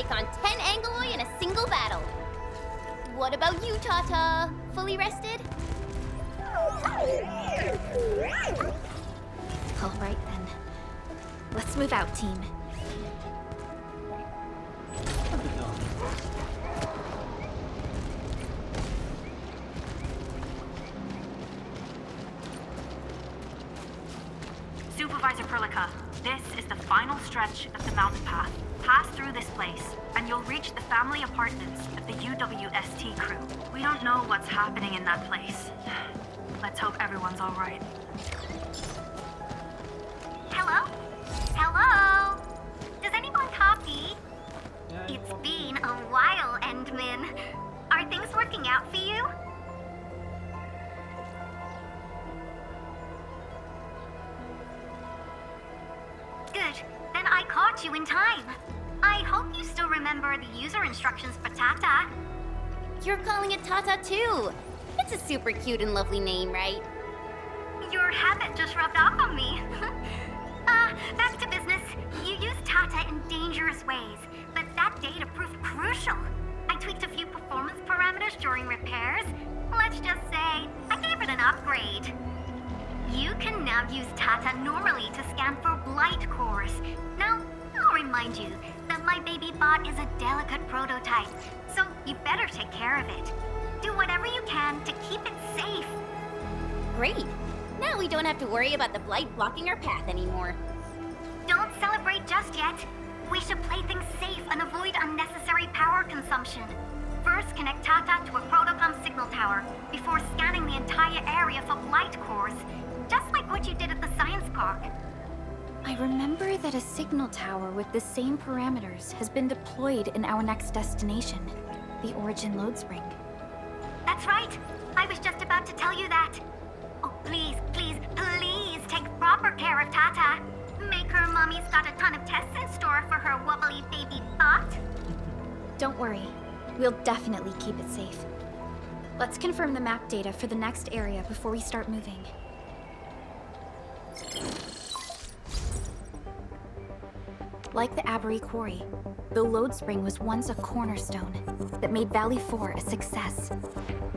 take on 10 Angoloi in a single battle. What about you, Tata? Fully rested? Alright then. Let's move out, team. Supervisor Perlica, this is the final stretch of the mountain path. Pass through this place, and you'll reach the family apartments of the UWST crew. We don't know what's happening in that place. Let's hope everyone's alright. Hello? Hello? Does anyone copy? It's been a while, Endman. Are things working out for you? Good. Then I caught you in time. I hope you still remember the user instructions for Tata. You're calling it Tata too. It's a super cute and lovely name, right? Your habit just rubbed off on me. Back to business. You used Tata in dangerous ways, but that data proved crucial. I tweaked a few performance parameters during repairs. Let's just say, I gave it an upgrade. You can now use Tata normally to scan for blight cores. Now, I'll remind you that my baby bot is a delicate prototype, so you better take care of it. Do whatever you can to keep it safe. Great. Now we don't have to worry about the blight blocking our path anymore. Don't celebrate just yet. We should play things safe and avoid unnecessary power consumption. First, connect Tata to a Protocom signal tower before scanning the entire area for blight cores, just like what you did at the science park. I remember that a signal tower with the same parameters has been deployed in our next destination, the Origin Load Spring. That's right. I was just about to tell you that. Oh, please, please, please take proper care of Tata. Make her mommy's got a ton of tests in store for her wobbly baby bot. Don't worry. We'll definitely keep it safe. Let's confirm the map data for the next area before we start moving. Like the Abery Quarry, the Load Spring was once a cornerstone that made Valley 4 a success.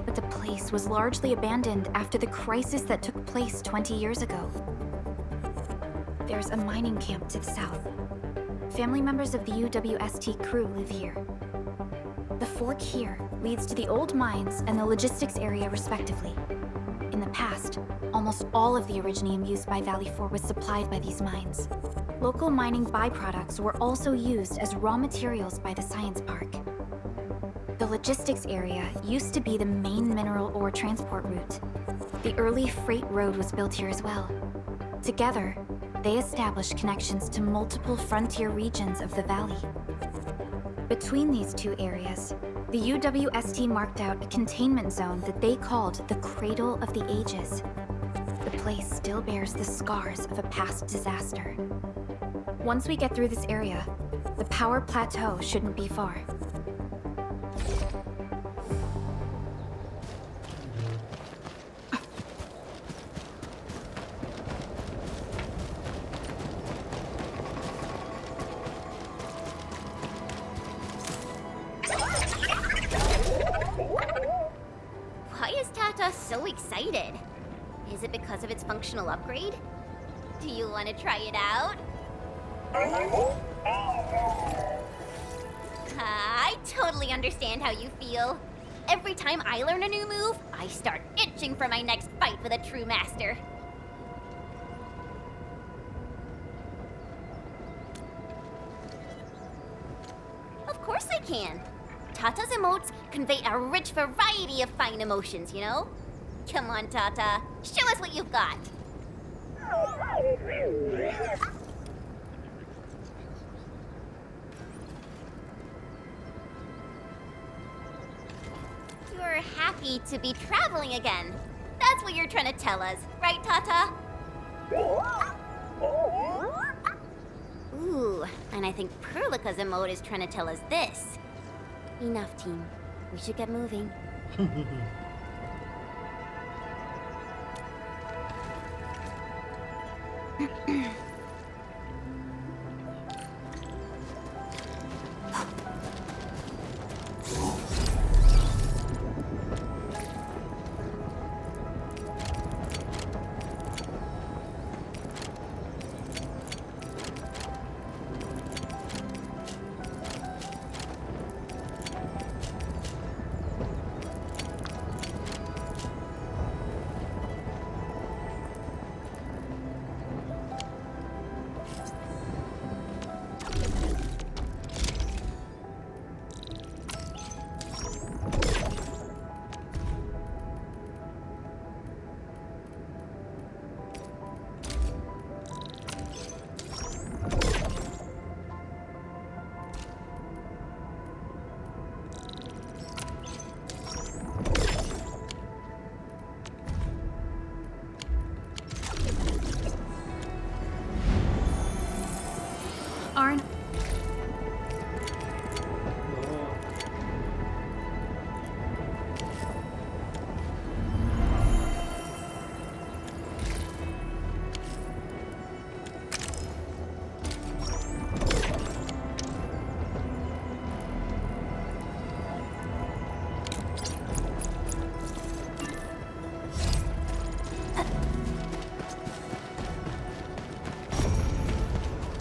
But the place was largely abandoned after the crisis that took place 20 years ago. There's a mining camp to the south. Family members of the UWST crew live here. The fork here leads to the old mines and the logistics area respectively. In the past, almost all of the Originium used by Valley 4 was supplied by these mines. Local mining byproducts were also used as raw materials by the science park. The logistics area used to be the main mineral ore transport route. The early freight road was built here as well. Together, they established connections to multiple frontier regions of the valley. Between these two areas, the UWST marked out a containment zone that they called the Cradle of the Ages. The place still bears the scars of a past disaster. Once we get through this area, the power plateau shouldn't be far. Why is Tata so excited? Is it because of its functional upgrade? Do you want to try it out? I totally understand how you feel. Every time I learn a new move, I start itching for my next fight with a true master. Of course I can. Tata's emotes convey a rich variety of fine emotions, you know? Come on, Tata. Show us what you've got. You're happy to be traveling again. That's what you're trying to tell us, right, Tata? Ooh, and I think Perlica's emote is trying to tell us this. Enough, team. We should get moving.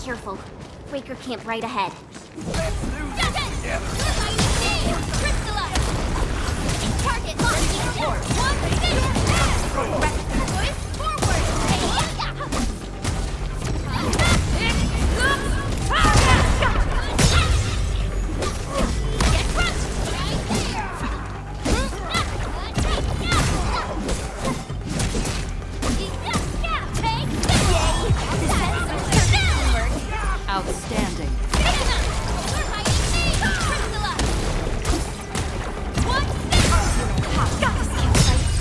careful. Breaker camp right ahead. Target locked. Outstanding.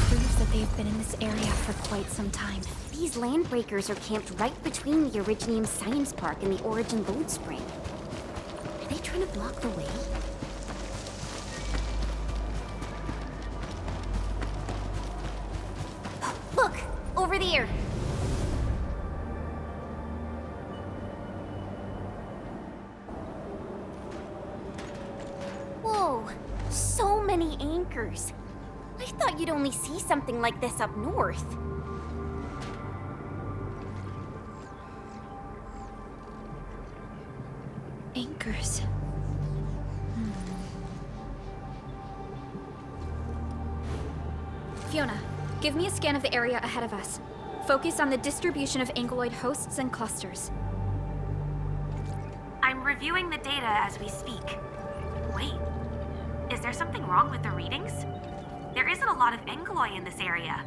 Proves that they've been in this area for quite some time. These land breakers are camped right between the Originium Science Park and the Origin Load Spring. Are they trying to block the way? Look! Over there! Whoa! So many anchors! I thought you'd only see something like this up north. Anchors. Fiona, give me a scan of the area ahead of us. Focus on the distribution of ankyloid hosts and clusters. I'm reviewing the data as we speak. Wait, is there something wrong with the readings? There isn't a lot of ankyloid in this area.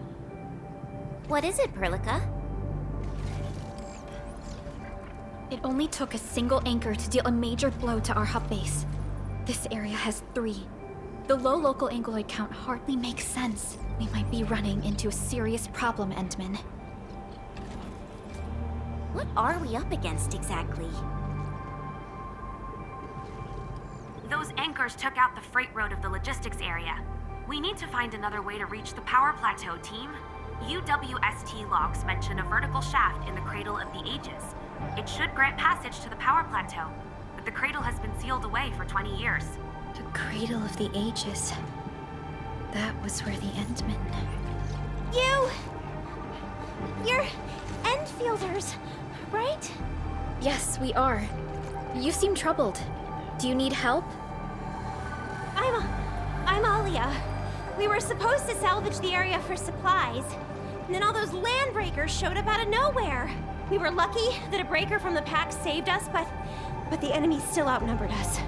What is it, Perlica? It only took a single anchor to deal a major blow to our hub base. This area has 3. The low local ankyloid count hardly makes sense. We might be running into a serious problem, Endman. What are we up against exactly? Those anchors took out the freight road of the logistics area. We need to find another way to reach the power plateau, team. UWST logs mention a vertical shaft in the Cradle of the Ages. It should grant passage to the power plateau, but the cradle has been sealed away for 20 years. The Cradle of the Ages. That was where the Endmen... You're Endfielders, right? Yes, we are. You seem troubled. Do you need help? I'm Alia. We were supposed to salvage the area for supplies. And then all those land breakers showed up out of nowhere. We were lucky that a breaker from the pack saved us, but the enemy still outnumbered us.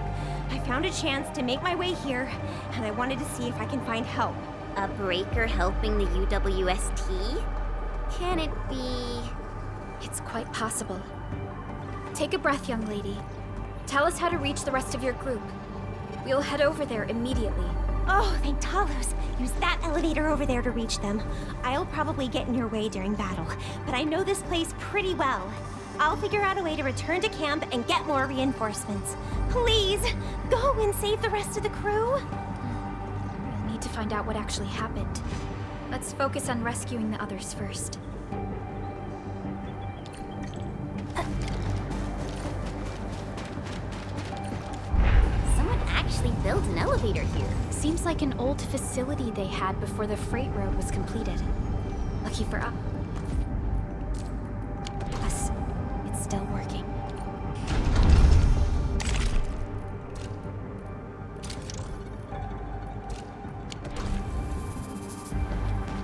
I found a chance to make my way here, and I wanted to see if I can find help. A breaker helping the UWST? Can it be... It's quite possible. Take a breath, young lady. Tell us how to reach the rest of your group. We'll head over there immediately. Oh, thank Talos. Use that elevator over there to reach them. I'll probably get in your way during battle, but I know this place pretty well. I'll figure out a way to return to camp and get more reinforcements. Please, go and save the rest of the crew. We'll need to find out what actually happened. Let's focus on rescuing the others first. Someone actually built an elevator here. Seems like an old facility they had before the freight road was completed. Lucky for us, it's still working.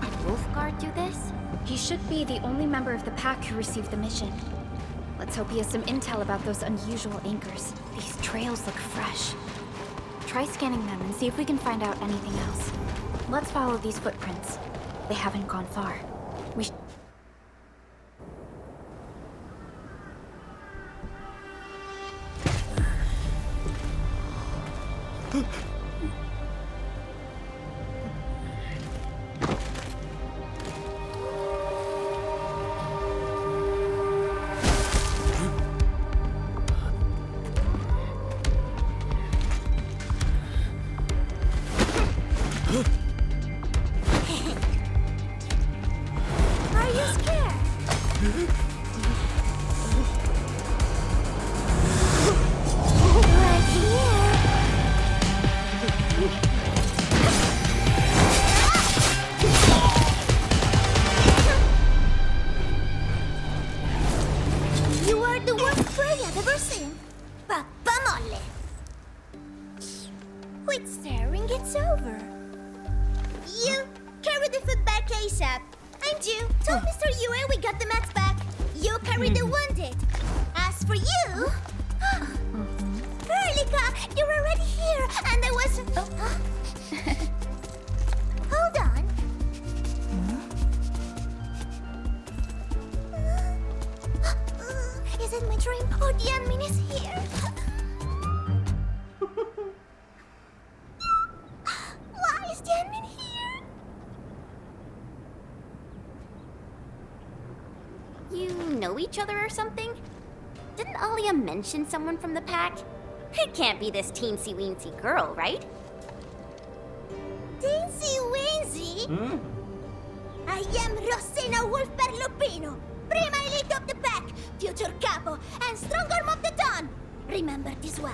Did Wolfguard do this? He should be the only member of the pack who received the mission. Let's hope he has some intel about those unusual anchors. These trails look fresh. Try scanning them and see if we can find out anything else. Let's follow these footprints. They haven't gone far. We sh- Are you scared? Right here. You are the one praying. I'm Ju. Told Mr. Yue we got the mats back. You carried the wounded. As for you... Perlica, you're already here, and I was... Hold on. Is it my dream or the admin is here? Why is the admin here? You know each other or something? Didn't Alia mention someone from the pack? It can't be this teensy-weensy girl, right? Teensy-weensy? I am Rosina Wolf-Perlupino, prima elite of the pack, future capo, and strong arm of the dawn. Remember this well.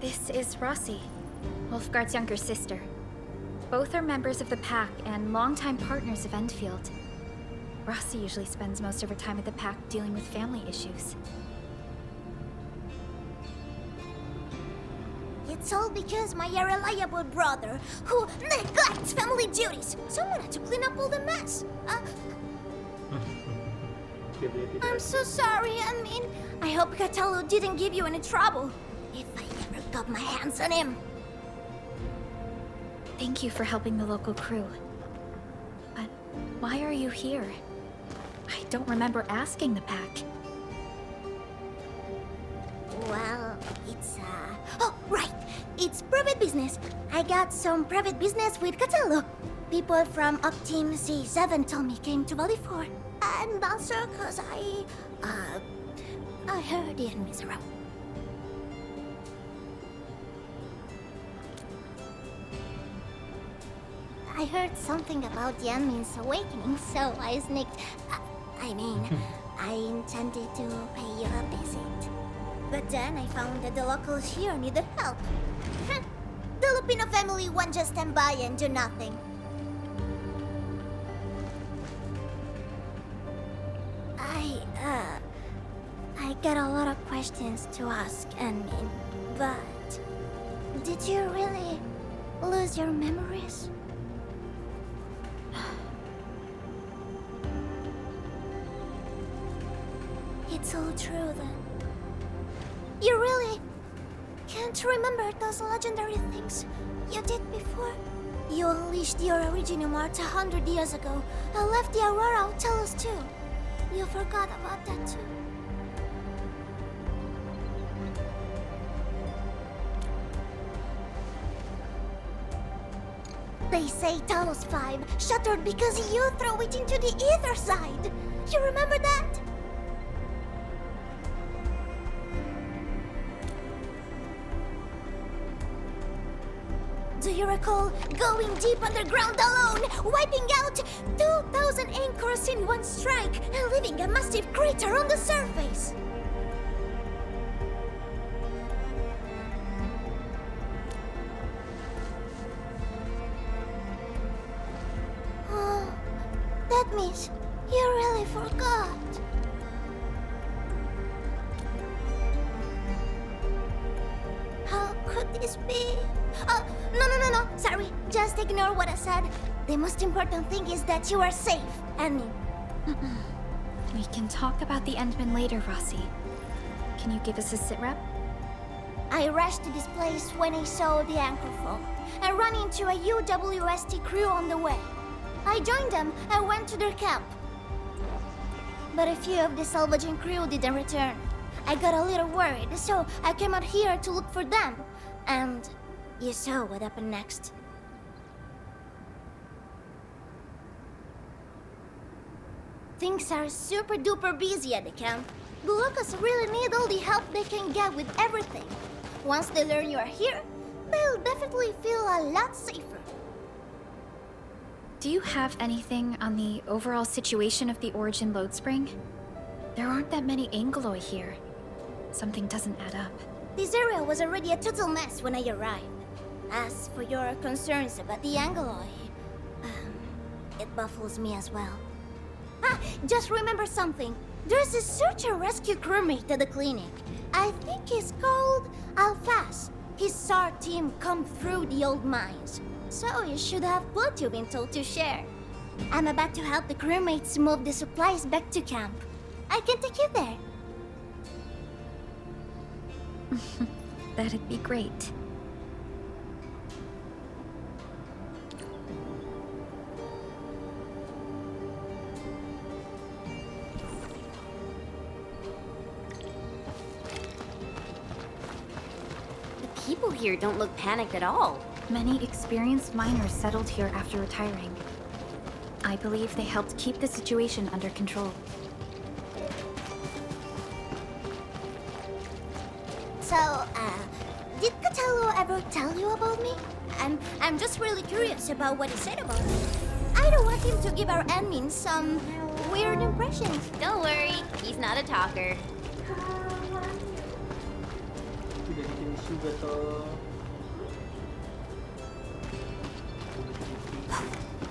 This is Rossi, Wolfgard's younger sister. Both are members of the pack and longtime partners of Endfield. Rossi usually spends most of her time at the pack dealing with family issues. It's all because my irreliable brother, who neglects family duties, someone had to clean up all the mess. I'm so sorry, I hope Cataldo didn't give you any trouble. If I ever got my hands on him. Thank you for helping the local crew. But why are you here? I don't remember asking the pack. Well, it's, Oh, right! It's private business. I got some private business with Cataldo. People from Up Team C7 told me came to Valley 4. And also cause I heard the enemies around. I heard something about the admin's awakening, so I sneaked... I intended to pay you a visit. But then I found that the locals here needed help. The Lupino family won't just stand by and do nothing. I got a lot of questions to ask, but... Did you really lose your memories? It's all true then. You really can't remember those legendary things you did before? You unleashed your Originum Art 100 years ago and left the Aurora Hotelos too. You forgot about that too. They say Talos 5 shattered because you threw it into the ether side. You remember that? Do you recall going deep underground alone, wiping out 2,000 anchors in one strike, and leaving a massive crater on the surface? Oh, that means you really forgot. How could this be? No. Sorry, just ignore what I said. The most important thing is that you are safe, and... We can talk about the Endman later, Rossi. Can you give us a sitrep? I rushed to this place when I saw the anchor fall, and ran into a UWST crew on the way. I joined them and went to their camp. But a few of the salvaging crew didn't return. I got a little worried, so I came out here to look for them. And you saw what happened next. Things are super duper busy at the camp. The locals really need all the help they can get with everything. Once they learn you are here, they'll definitely feel a lot safer. Do you have anything on the overall situation of the Origin Load Spring? There aren't that many Angeloi here. Something doesn't add up. This area was already a total mess when I arrived. As for your concerns about the Angeloi, it baffles me as well. Just remember something. There's a search and rescue crewmate at the clinic. I think he's called Alphas. He saw our team come through the old mines, so you should have what you've been told to share. I'm about to help the crewmates move the supplies back to camp. I can take you there. That'd be great. The people here don't look panicked at all. Many experienced miners settled here after retiring. I believe they helped keep the situation under control. So, did Catello ever tell you about me? I'm just really curious about what he said about me. I don't want him to give our admin some weird impressions. Don't worry, he's not a talker. Tidak bikin juga toh.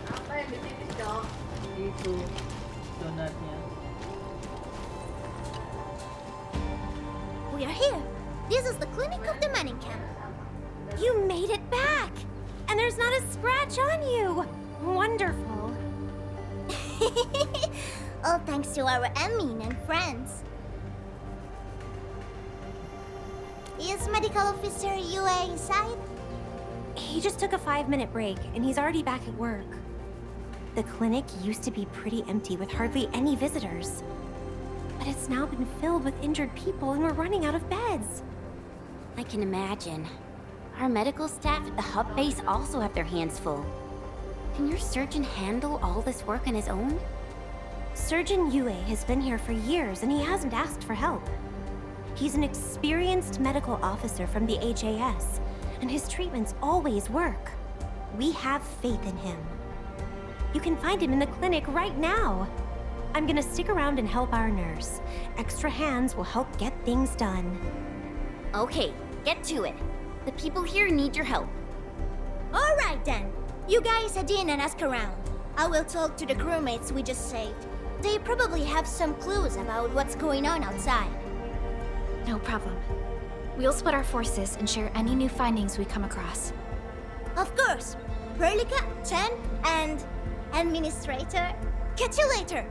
Apa yang bikin dong? Itu donatnya. We are here. This is the clinic of the mining camp. You made it back! And there's not a scratch on you! Wonderful. All thanks to our admin and friends. Is Medical Officer Yue inside? He just took a 5-minute break, and he's already back at work. The clinic used to be pretty empty with hardly any visitors. But it's now been filled with injured people, and we're running out of beds. I can imagine. Our medical staff at the hub base also have their hands full. Can your surgeon handle all this work on his own? Surgeon Yue has been here for years, and he hasn't asked for help. He's an experienced medical officer from the HAS, and his treatments always work. We have faith in him. You can find him in the clinic right now. I'm gonna stick around and help our nurse. Extra hands will help get things done. Okay, get to it. The people here need your help. All right then. You guys head in and ask around. I will talk to the crewmates we just saved. They probably have some clues about what's going on outside. No problem. We'll split our forces and share any new findings we come across. Of course. Perlica, Chen, and Administrator. Catch you later.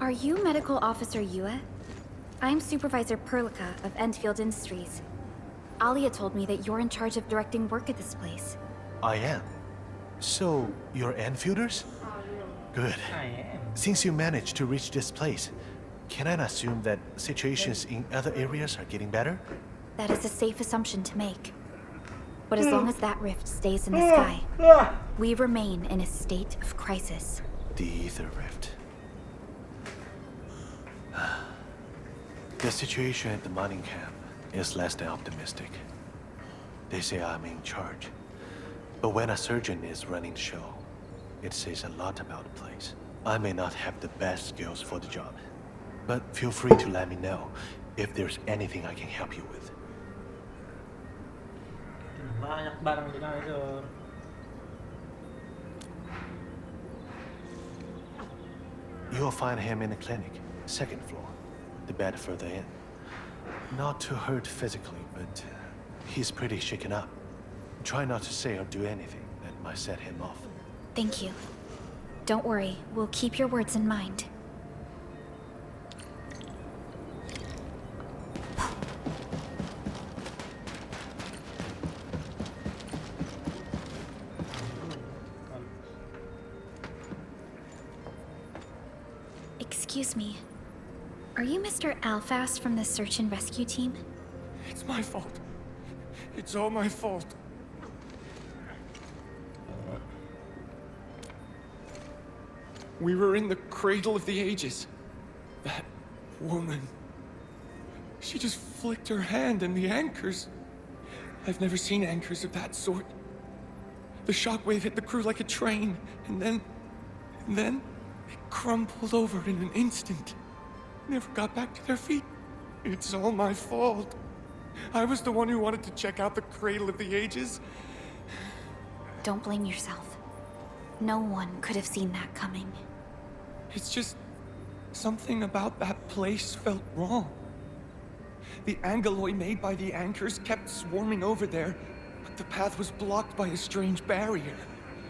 Are you Medical Officer Yue? I'm Supervisor Perlica of Endfield Industries. Alia told me that you're in charge of directing work at this place. I am. So, you're Enfielders? Good. I am. Since you managed to reach this place, can I assume that situations in other areas are getting better? That is a safe assumption to make. But as long as that rift stays in the sky, we remain in a state of crisis. The Ether Rift. The situation at the mining camp is less than optimistic. They say I'm in charge. But when a surgeon is running the show, it says a lot about the place. I may not have the best skills for the job, but feel free to let me know if there's anything I can help you with. Banyak barang di kantor. You'll find him in the clinic, second floor, the bed further in. Not too hurt physically, but he's pretty shaken up. Try not to say or do anything that might set him off. Thank you. Don't worry, we'll keep your words in mind. Excuse me. Are you Mr. Alfast from the search and rescue team? It's my fault. It's all my fault. We were in the cradle of the ages. That woman. She just flicked her hand and the anchors. I've never seen anchors of that sort. The shockwave hit the crew like a train, and then it crumpled over in an instant. never got back to their feet. It's all my fault. I was the one who wanted to check out the Cradle of the Ages. Don't blame yourself. No one could have seen that coming. It's just something about that place felt wrong. The angeloi made by the anchors kept swarming over there, but the path was blocked by a strange barrier.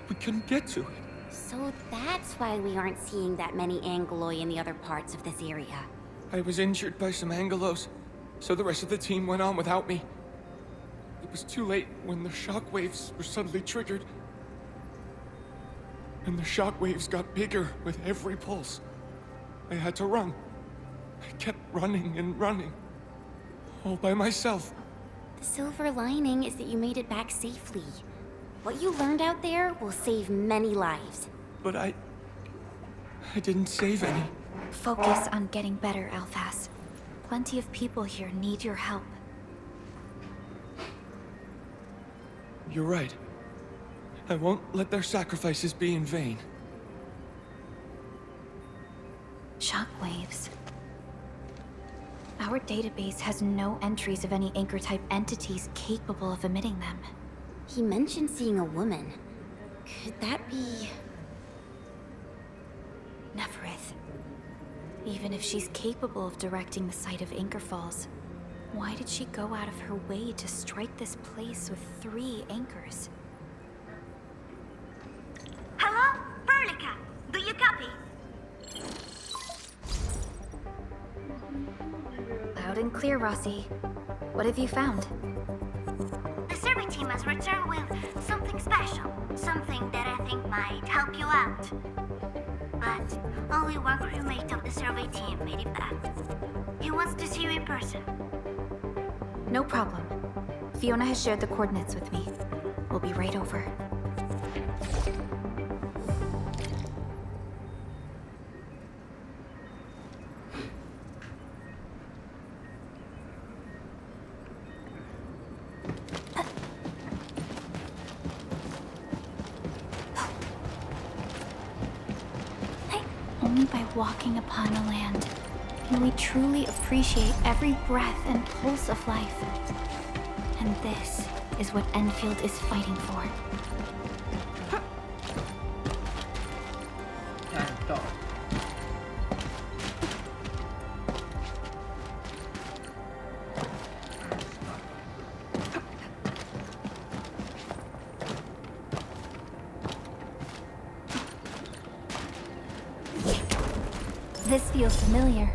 We couldn't get to it. So that's why we aren't seeing that many angeloi in the other parts of this area. I was injured by some angelos, so the rest of the team went on without me. It was too late when the shockwaves were suddenly triggered. And the shockwaves got bigger with every pulse. I had to run. I kept running and running. All by myself. The silver lining is that you made it back safely. What you learned out there will save many lives. But I didn't save any. Focus on getting better, Alphas. Plenty of people here need your help. You're right. I won't let their sacrifices be in vain. Shockwaves. Our database has no entries of any Anchor-type entities capable of emitting them. He mentioned seeing a woman. Could that be... Neferith. Even if she's capable of directing the site of Anchor Falls, why did she go out of her way to strike this place with 3 anchors? Hello? Perlica, do you copy? Loud and clear, Rossi. What have you found? The survey team has returned with something special. Something that I think might help you out. But only one crewmate of the survey team made it back. He wants to see you in person. No problem. Fiona has shared the coordinates with me. We'll be right over. Only by walking upon the land can we truly appreciate every breath and pulse of life. And this is what Endfield is fighting for. Mantap. This feels familiar.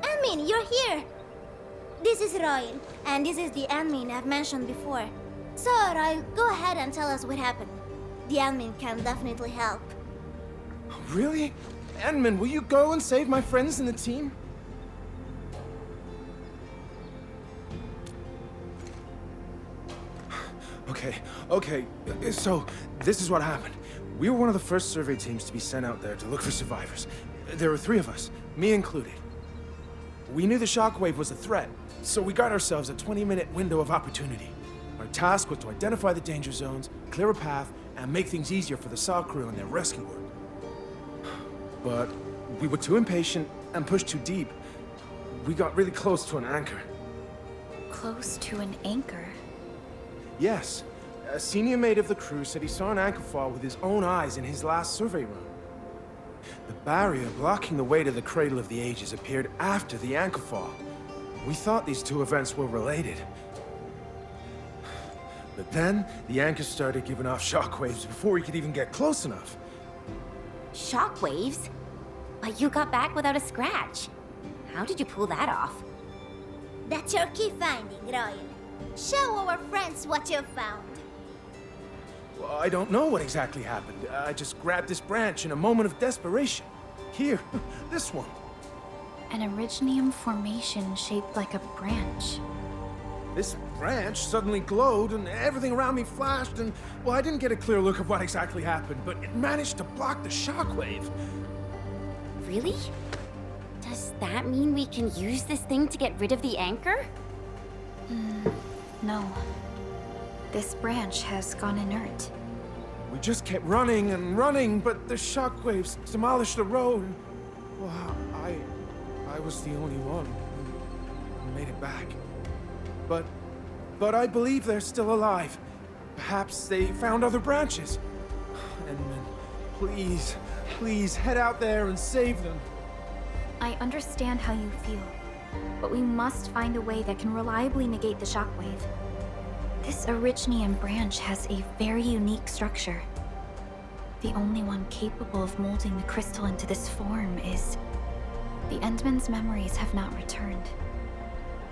Admin, you're here! This is Royal, and this is the admin I've mentioned before. So, Royal, go ahead and tell us what happened. The admin can definitely help. Really? Admin, will you go and save my friends in the team? Okay, so this is what happened. We were one of the first survey teams to be sent out there to look for survivors. There were 3 of us, me included. We knew the shockwave was a threat, so we got ourselves a 20-minute window of opportunity. Our task was to identify the danger zones, clear a path, and make things easier for the SAW crew and their rescue work. But we were too impatient and pushed too deep. We got really close to an anchor. Close to an anchor? Yes. A senior mate of the crew said he saw an anchor fall with his own eyes in his last survey run. The barrier blocking the way to the Cradle of the Ages appeared after the anchor fall. We thought these 2 events were related. But then, the anchor started giving off shockwaves before we could even get close enough. Shockwaves? But you got back without a scratch. How did you pull that off? That's your key finding, Royal. Show our friends what you've found. Well, I don't know what exactly happened. I just grabbed this branch in a moment of desperation. Here, this one. An Originium formation shaped like a branch. This branch suddenly glowed and everything around me flashed and, well, I didn't get a clear look at what exactly happened, but it managed to block the shockwave. Really? Does that mean we can use this thing to get rid of the anchor? No. This branch has gone inert. We just kept running and running, but the shockwaves demolished the road. Well, I was the only one who made it back. But I believe they're still alive. Perhaps they found other branches. And please head out there and save them. I understand how you feel, but we must find a way that can reliably negate the shockwave. This Originium branch has a very unique structure. The only one capable of molding the crystal into this form is... The Endman's memories have not returned.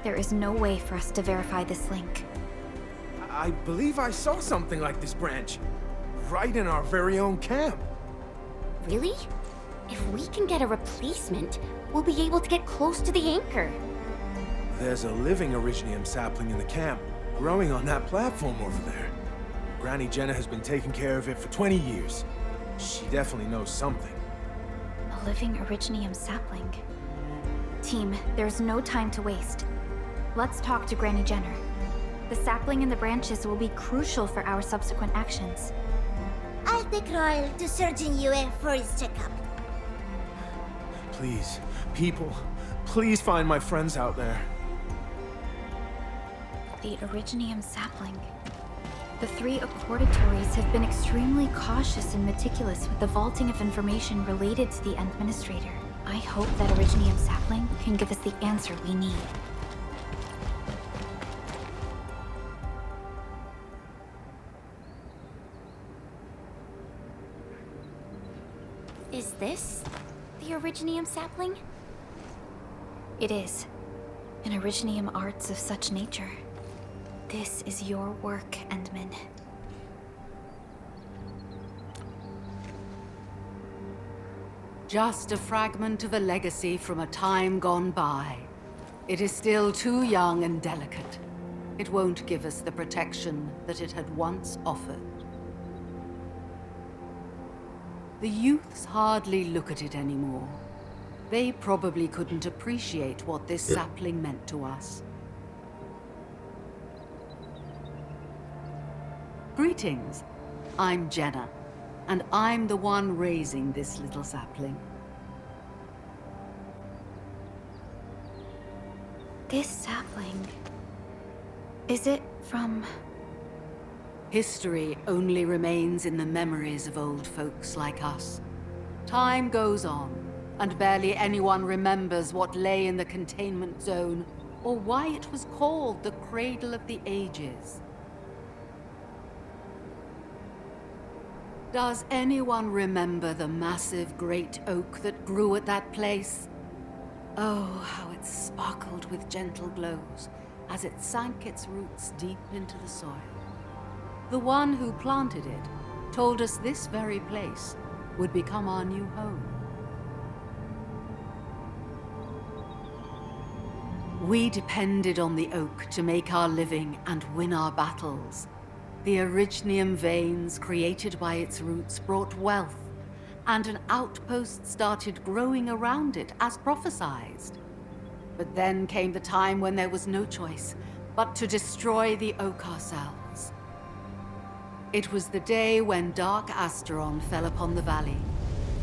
There is no way for us to verify this link. I believe I saw something like this branch. Right in our very own camp. Really? If we can get a replacement, we'll be able to get close to the anchor. There's a living Originium sapling in the camp, growing on that platform over there. Granny Jenna has been taking care of it for 20 years. She definitely knows something. A living Originium sapling. Team, there's no time to waste. Let's talk to Granny Jenner. The sapling and the branches will be crucial for our subsequent actions. I'll take Royal to Surgeon Yue for his checkup. Please, people, please find my friends out there. The Originium sapling. The 3 accordatories have been extremely cautious and meticulous with the vaulting of information related to the Administrator. I hope that Originium sapling can give us the answer we need. Is this the Originium sapling? It is. An Originium arts of such nature. This is your work, Endman. Just a fragment of a legacy from a time gone by. It is still too young and delicate. It won't give us the protection that it had once offered. The youths hardly look at it anymore. They probably couldn't appreciate what this sapling meant to us. Greetings. I'm Jenna, and I'm the one raising this little sapling. This sapling... Is it from... History only remains in the memories of old folks like us. Time goes on, and barely anyone remembers what lay in the containment zone, or why it was called the Cradle of the Ages. Does anyone remember the massive great oak that grew at that place? Oh, how it sparkled with gentle glows as it sank its roots deep into the soil. The one who planted it told us this very place would become our new home. We depended on the oak to make our living and win our battles. The Originium veins created by its roots brought wealth, and an outpost started growing around it as prophesized. But then came the time when there was no choice but to destroy the oak ourselves. It was the day when Dark Asteron fell upon the valley.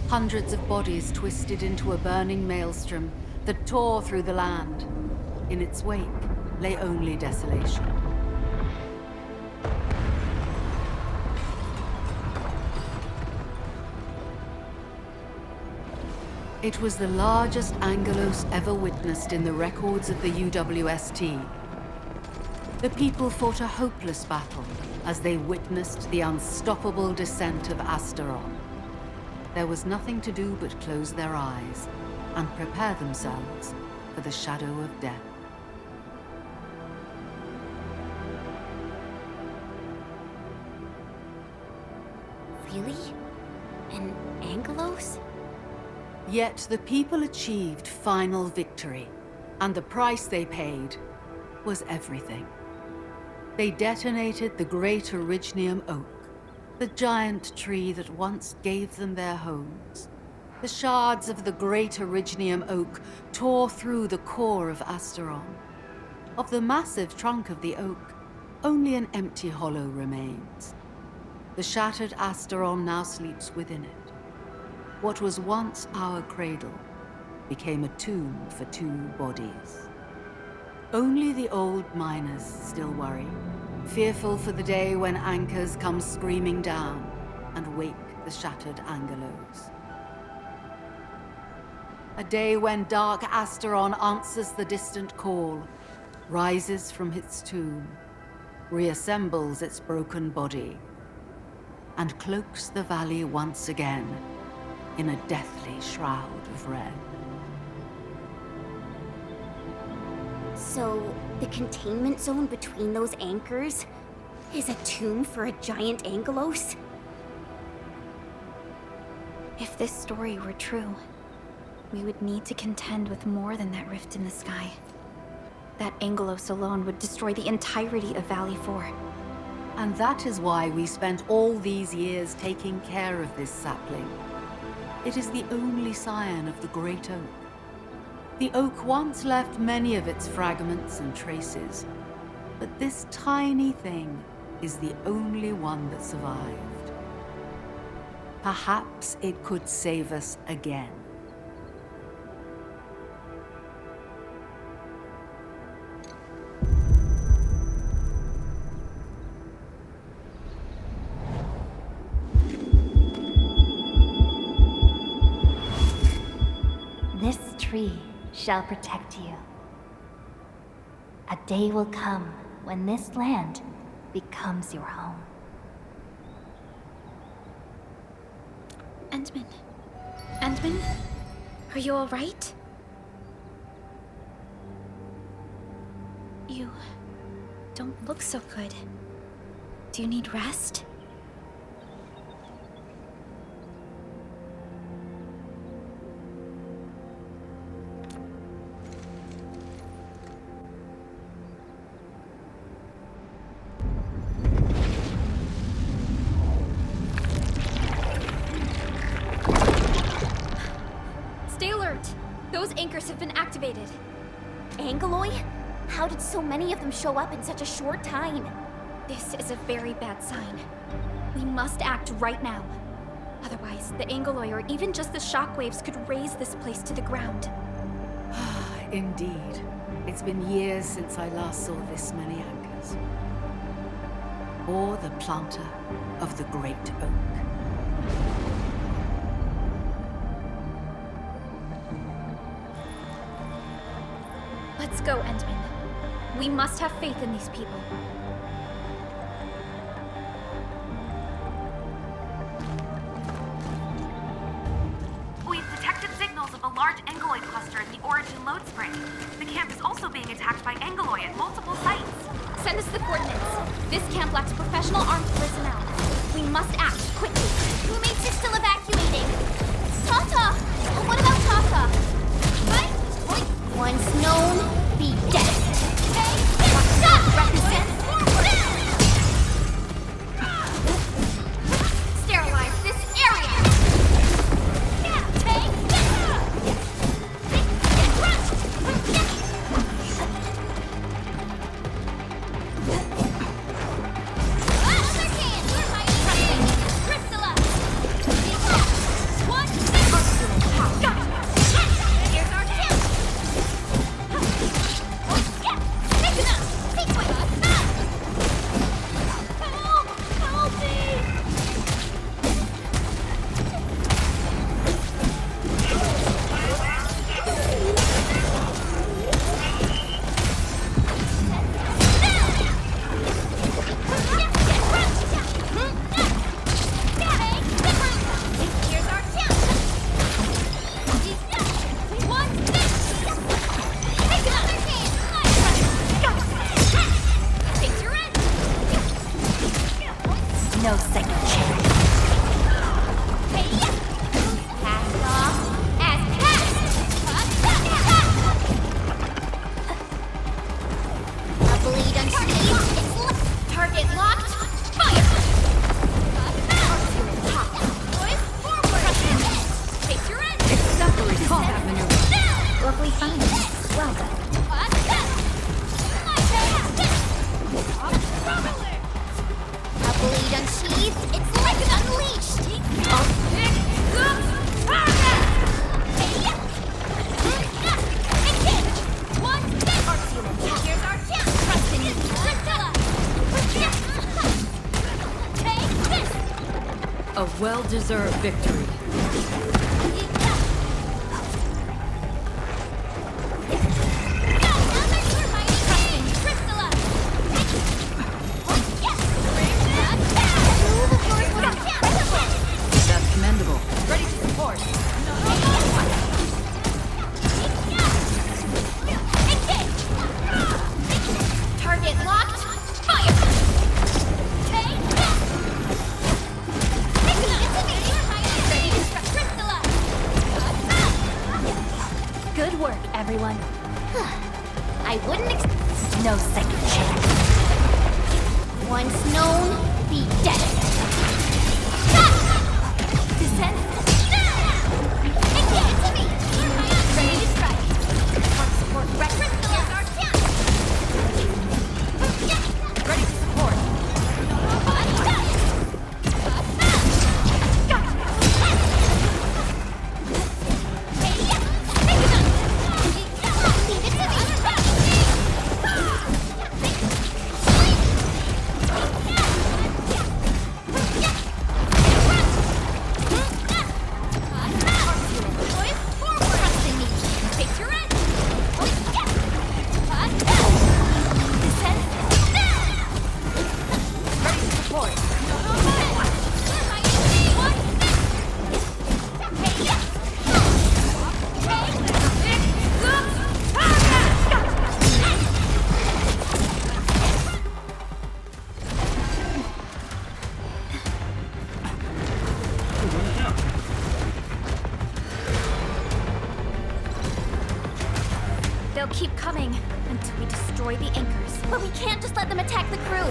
Hundreds of bodies twisted into a burning maelstrom that tore through the land. In its wake lay only desolation. It was the largest Angelos ever witnessed in the records of the UWST. The people fought a hopeless battle as they witnessed the unstoppable descent of Asteron. There was nothing to do but close their eyes and prepare themselves for the shadow of death. Really? An Angelos? Yet the people achieved final victory, and the price they paid was everything. They detonated the great Originium oak, the giant tree that once gave them their homes. The shards of the great Originium oak tore through the core of Asteron. Of the massive trunk of the oak, only an empty hollow remains. The shattered Asteron now sleeps within it. What was once our cradle became a tomb for 2 bodies. Only the old miners still worry, fearful for the day when anchors come screaming down and wake the shattered Angelos. A day when dark Asteron answers the distant call, rises from its tomb, reassembles its broken body, and cloaks the valley once again in a deathly shroud of red. So, the containment zone between those anchors is a tomb for a giant Angelos? If this story were true, we would need to contend with more than that rift in the sky. That Angelos alone would destroy the entirety of Valley 4. And that is why we spent all these years taking care of this sapling. It is the only scion of the Great Oak. The oak once left many of its fragments and traces, but this tiny thing is the only one that survived. Perhaps it could save us again. This tree shall protect you. A day will come when this land becomes your home. Endman? Endman? Are you alright? You don't look so good. Do you need rest? Those anchors have been activated. Angeloi? How did so many of them show up in such a short time? This is a very bad sign. We must act right now. Otherwise, the Angeloi or even just the shockwaves could raze this place to the ground. Indeed. It's been years since I last saw this many anchors. Or the planter of the Great Oak. Let's go, Endman. We must have faith in these people. We've detected signals of a large Angeloi cluster in the Origin Load Spring. The camp is also being attacked by Angeloi at multiple sites. Send us the coordinates. This camp lacks professional armed personnel. We must act quickly. Roommates are still evacuating. Tata! What about Tata? What? Once known, be dead. Stop! Represent. Sterilize this area. No second chance. Passed off as passed. A bleed unscathed. It's target locked. Fire! Take your end. It's suffering combat maneuver. Lovely finding. Well done. A well-deserved victory. That's commendable. Ready to support. Target locked. Fire! Good work, everyone. I wouldn't No second chance. once known, be dead. Descend. Engage to me. Ready to strike. Support. Ready to support. They'll keep coming until we destroy the anchors. But we can't just let them attack the crew.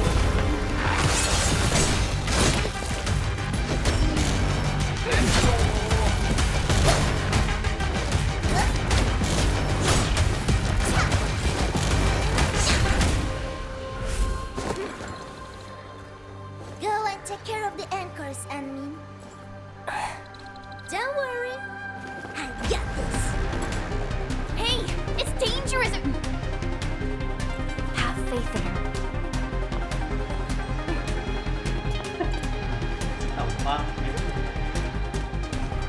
Go and take care of the anchors, Anmin. Don't worry. I got this. Hey, it's dangerous. Have faith in her.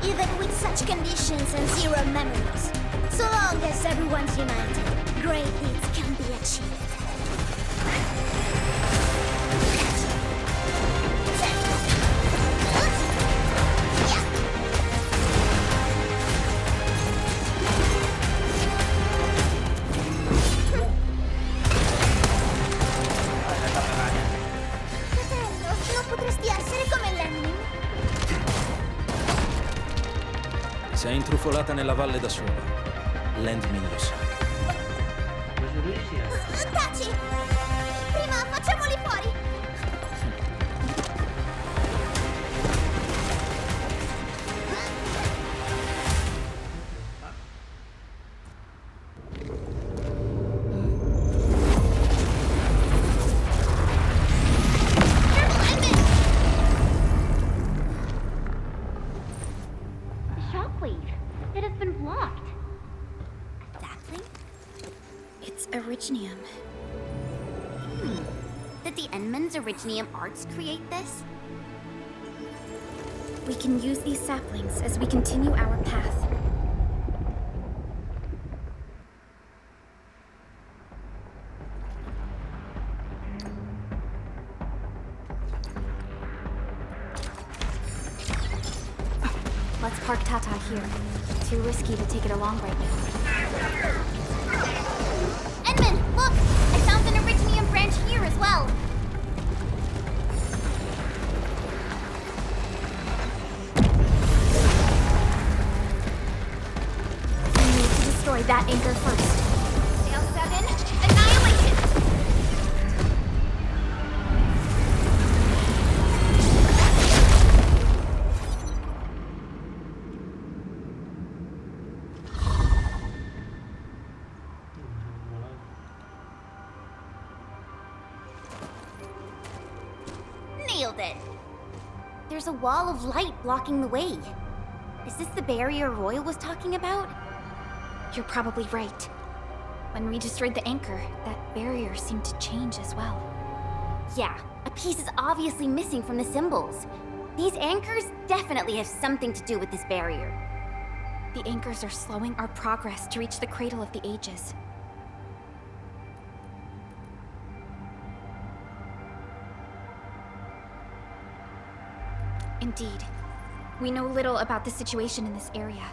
Even with such conditions and zero memories, so long as everyone's united, great deeds can be achieved. Fratello, non potresti essere come Lenny? Sei intrufolata nella valle da sola. Landmin lo sa. Taci! Prima facciamoli fuori! Shockwave. It has been blocked. Exactly. It's Originium. Did the Enman's Originium arts create this? We can use these saplings as we continue our path. Let's park Tata here. Too risky to take it along right now. Enman, look! I found an Originium branch here as well. We need to destroy that anchor first. Sail 7, annihilation! Nailed it! There's a wall of light blocking the way. Is this the barrier Royal was talking about? You're probably right. When we destroyed the anchor, that barrier seemed to change as well. Yeah, a piece is obviously missing from the symbols. These anchors definitely have something to do with this barrier. The anchors are slowing our progress to reach the Cradle of the Ages. Indeed. We know little about the situation in this area.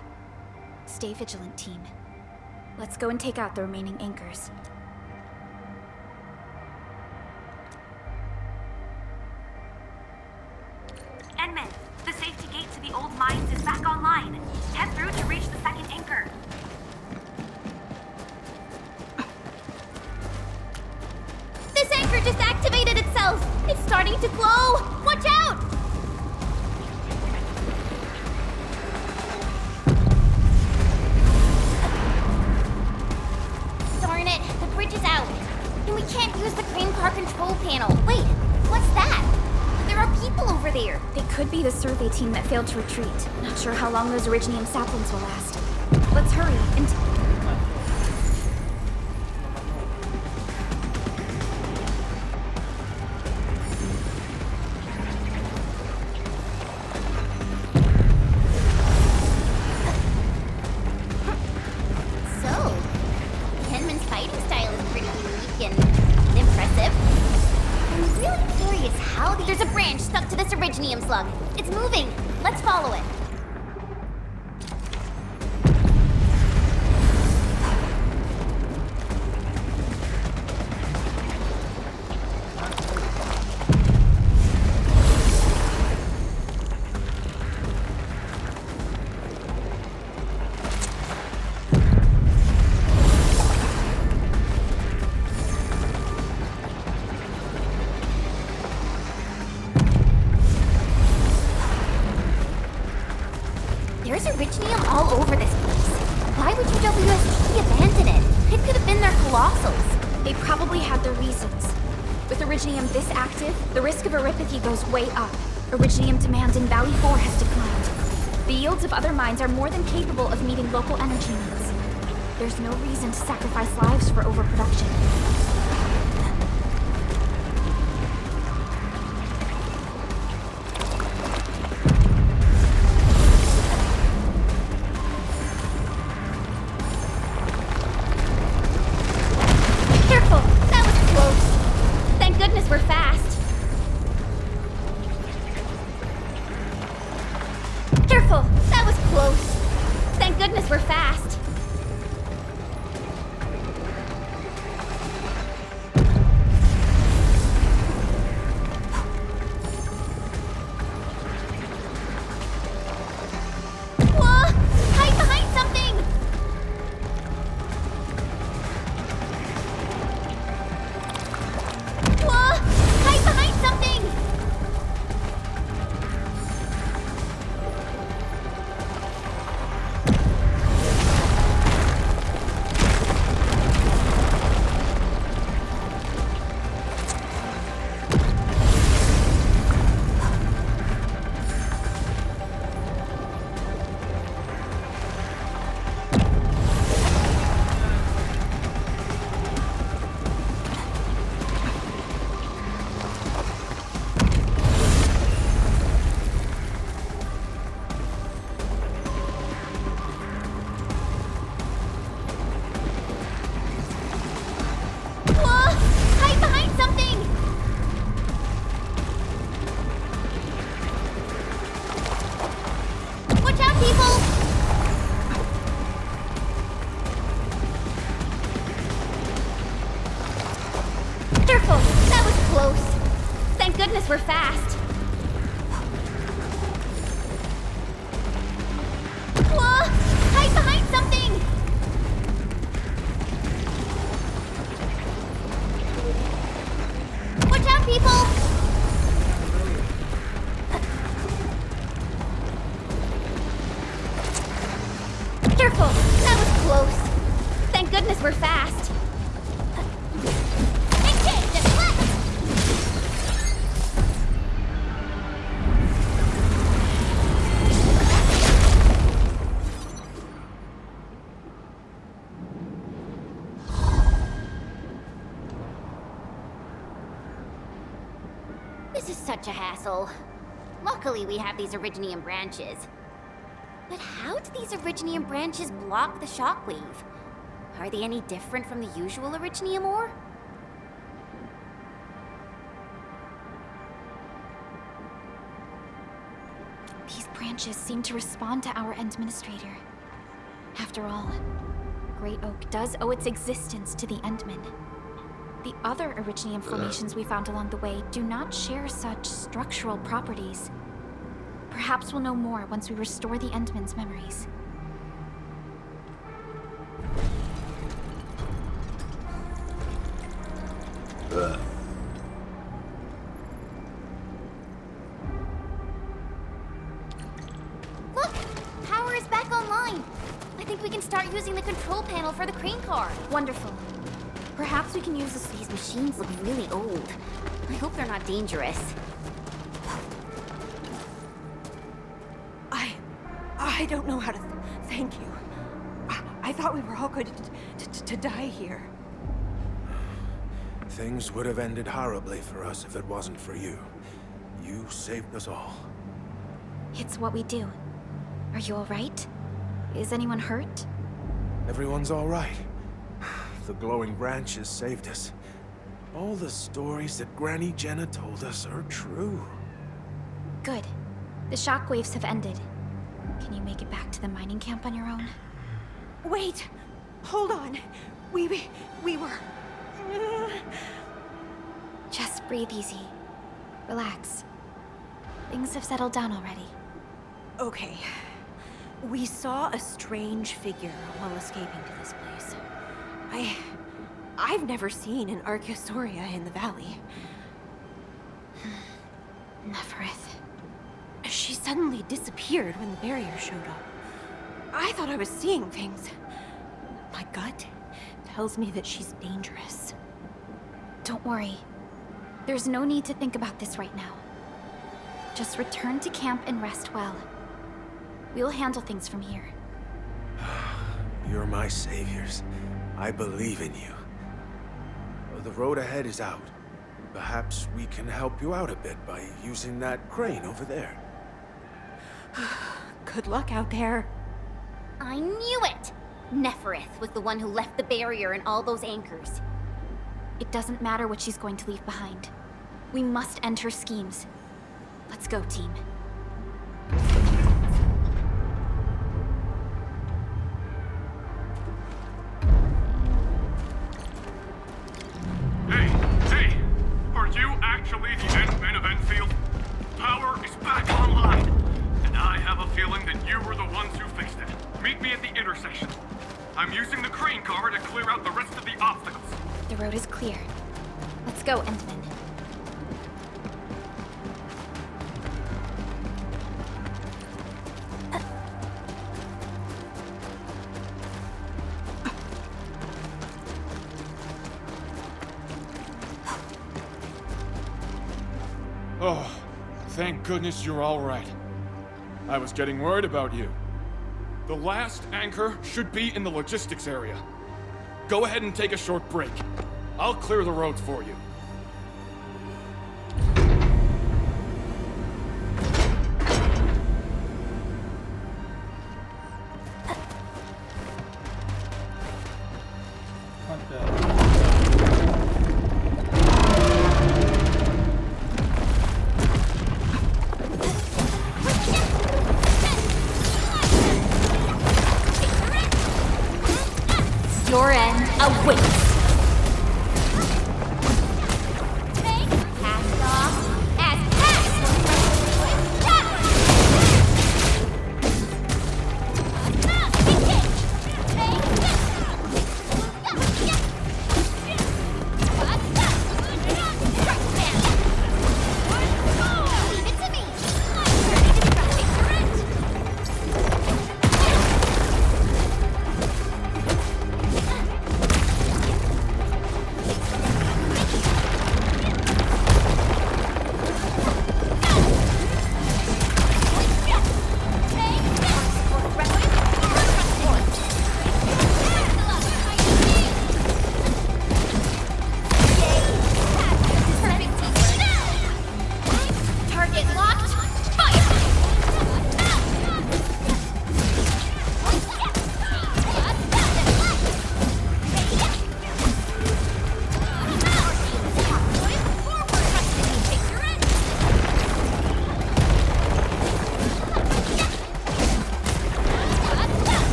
Stay vigilant, team. Let's go and take out the remaining anchors. Edmund, the safety gate to the old mines is back online. Head through to reach the second anchor. This anchor just activated itself! It's starting to glow! Watch out! Darn it, the bridge is out. And we can't use the crane car control panel. Wait, what's that? There are people over there. They could be the survey team that failed to retreat. Not sure how long those Originium saplings will last. Let's hurry and... So, Henman's fighting style is pretty unique and impressive. I'm really curious how there's a branch stuck to this Originium slug. It's moving. Let's follow it. There's Originium all over this place. Why would UWST abandon it? It could have been their colossals. They probably had their reasons. With Originium this active, the risk of eripathy goes way up. Originium demand in Valley 4 has declined. The yields of other mines are more than capable of meeting local energy needs. There's no reason to sacrifice lives for overproduction. Careful! That was close. Thank goodness we're fast. Careful! That was close. Thank goodness we're fast. Whoa! Hide behind something! Whoa! Hide behind something! Whoa! Hide behind something! Watch out, people! Careful! That was close. Thank goodness we're fast. Whoa! Hide behind something! Watch out, people! Careful! That was close. Thank goodness we're fast. Engage and left! This is such a hassle. Luckily, we have these Originium branches. But how do these Originium branches block the shockwave? Are they any different from the usual Originium ore? These branches seem to respond to our Endministrator. After all, Great Oak does owe its existence to the Endmen. The other Originium formations we found along the way do not share such structural properties. Perhaps we'll know more once we restore the Endmen's memories. Look! Power is back online! I think we can start using the control panel for the crane car. Wonderful. Perhaps we can use this. These machines look really old. I hope they're not dangerous. I don't know how to thank you. I thought we were all going to die here. Things would have ended horribly for us if it wasn't for you. You saved us all. It's what we do. Are you all right? Is anyone hurt? Everyone's all right. The glowing branches saved us. All the stories that Granny Jenna told us are true. Good. The shockwaves have ended. Can you make it back to the mining camp on your own? Wait! Hold on. We were... Just breathe easy. Relax. Things have settled down already. Okay. We saw a strange figure while escaping to this place. I've never seen an Archaeosauria in the valley. Neferith. She suddenly disappeared when the barrier showed up. I thought I was seeing things. My gut tells me that she's dangerous. Don't worry. There's no need to think about this right now. Just return to camp and rest well. We'll handle things from here. You're my saviors. I believe in you. The road ahead is out. Perhaps we can help you out a bit by using that crane over there. Good luck out there. I knew it! Neferith was the one who left the barrier and all those anchors. It doesn't matter what she's going to leave behind. We must end her schemes. Let's go, team. Hey! Are you actually the Endmen of Endfield? Power is back online, and I have a feeling that you were the ones who fixed it. Meet me at the intersection. I'm using the crane car to clear out the rest of the obstacles. The road is clear. Let's go, Endman. Oh, thank goodness you're all right. I was getting worried about you. The last anchor should be in the logistics area. Go ahead and take a short break. I'll clear the roads for you. Your end awaits.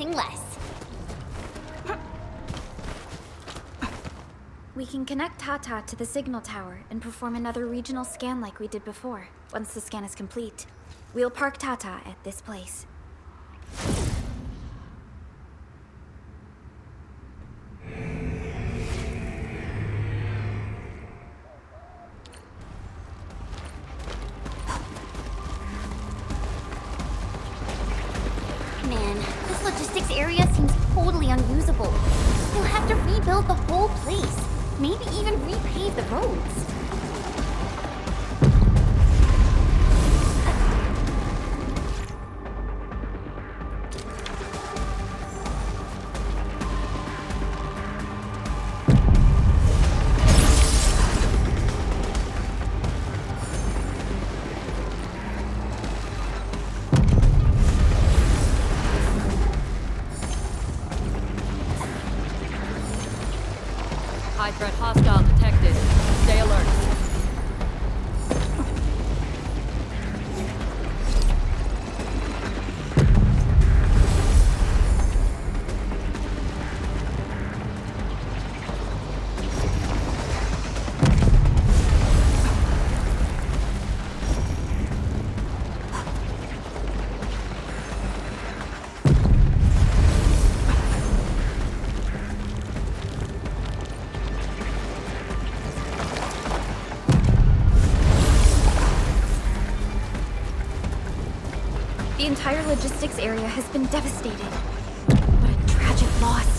anything less. We can connect Tata to the signal tower and perform another regional scan like we did before, once the scan is complete. We'll park Tata at this place. Man, this logistics area seems totally unusable. We'll have to rebuild the whole place. Maybe even repave the roads. High threat hostile detected. Stay alert. The entire logistics area has been devastated. What a tragic loss.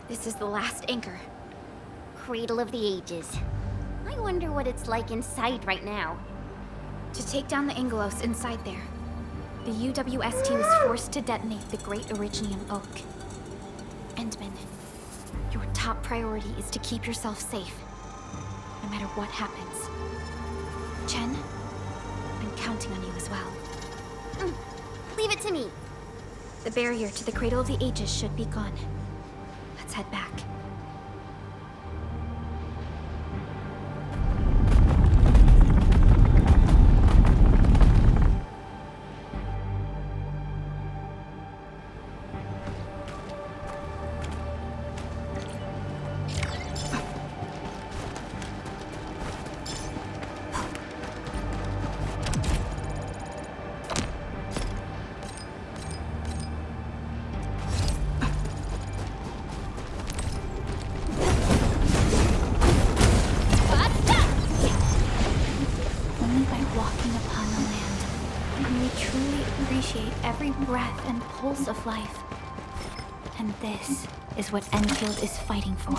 This is the last anchor. Cradle of the Ages. I wonder what it's like inside right now. To take down the Angelos inside there, the UWST was forced to detonate the Great Originium Oak. Endman, your top priority is to keep yourself safe, no matter what happens. Chen, I'm counting on you as well. Leave it to me. The barrier to the Cradle of the Ages should be gone. Let's head back. Every breath and pulse of life. And this is what Endfield is fighting for.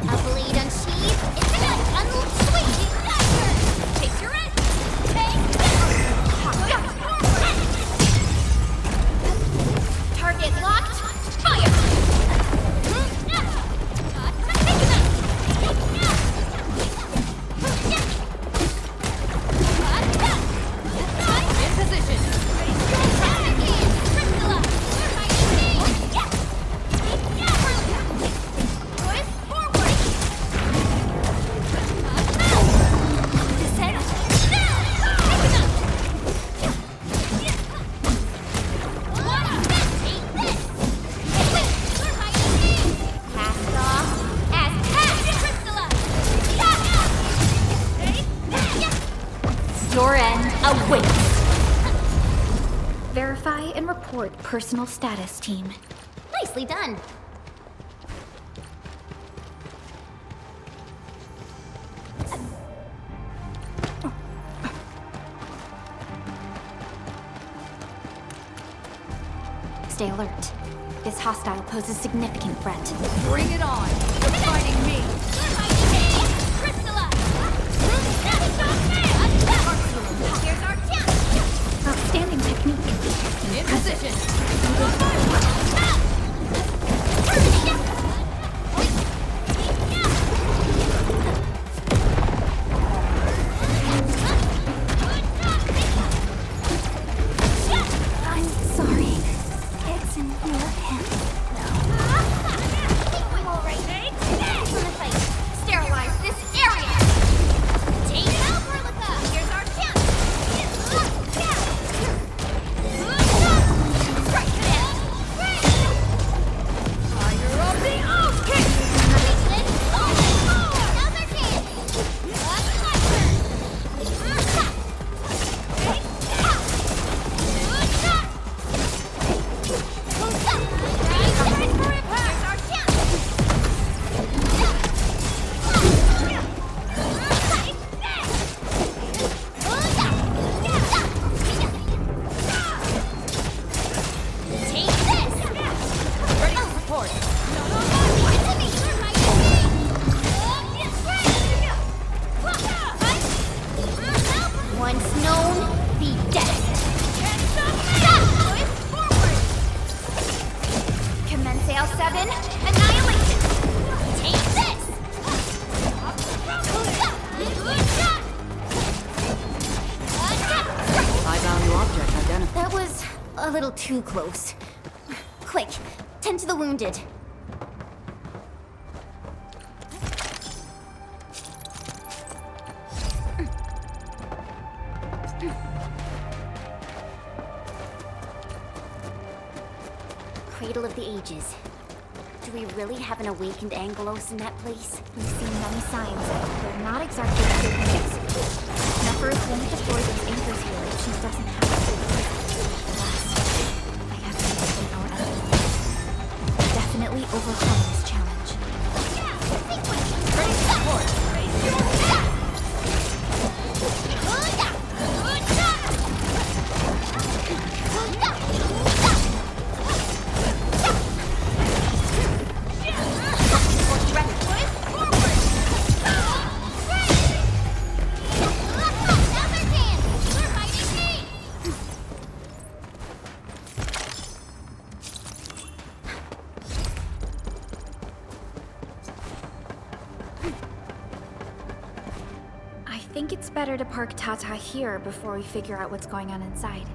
A blade unsheathed, it's an unsweet dagger! Take your end! Target locked, fire! Your end awaits. Verify and report personal status, team. Nicely done. Stay alert. This hostile poses significant threat. Bring it on! You're fighting me! Here's our chance! Outstanding technique. In position! I'm sorry. It's in your hands. I'm alright. Sterilize this area! Take it out, Kebuka! Here's our chance! Strike this! Fire of the Oath Kick! Now's our chance! Once known, be dead. Commence L7, annihilation. Take this. High value object identified. That was a little too close. Quick, tend to the wounded. Cradle of the Ages. Do we really have an awakened Angelos in that place? We've seen many signs. They're not exactly the good news. Nephers won't destroy those anchors here if she doesn't have to. Alas, I have to make our own. Definitely overcome this challenge. Ready support! I think it's better to park Tata here before we figure out what's going on inside.